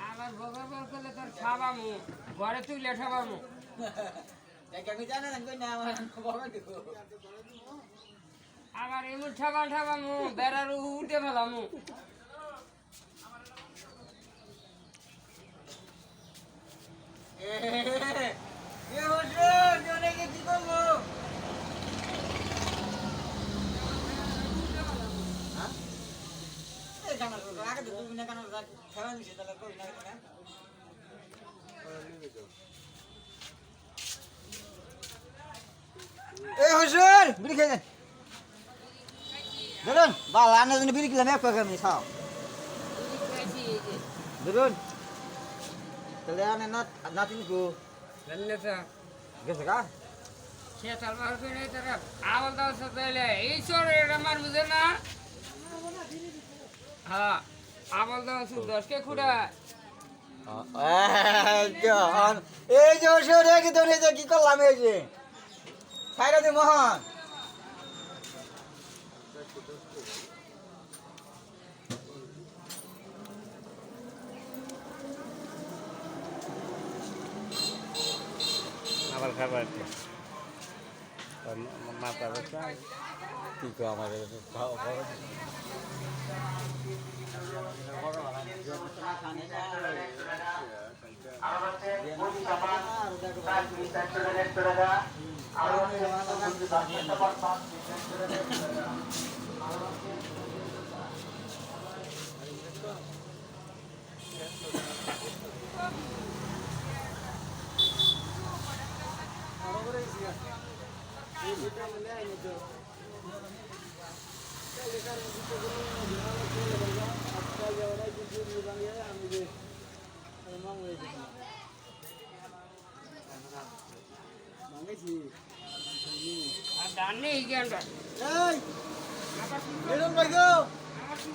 আমার বগর বগর করলে তোর খাবামু ঘরে তুইলে খাবামু আমি জানি না কই না আমার বগর দিব আবার এমন ঠাবামু বেড়ার উঠে ফেলামু এ হচ্ছে জনেকে কি করবো হ্যাঁ এই কানা করবো আগে তো তুমি না কানা খেলা নিছে তাহলে কই না না এ হুজুর বিড়ি খেয়ে ধরুন বাল আনার জন্য বিড়ি খেলাম এক প্যাকেট আমি খাও ধরুন তাহলে আনে না নাতিন গো গেছে কা সে তালবার করে তারা আমল দাও সাথে এই সরে এটা মার বুঝে না হ্যাঁ আমল দাও সুদ 10 কে খুঁড়া এই যে হুজুর একই তো নেই যে কি করলাম এই যে খাইরা দে মোহন আবার খাবার মাথা ব্যথা কি কো আমার আর জানি এই জ্ঞানটা এই এরকম ভাইগো আমার কি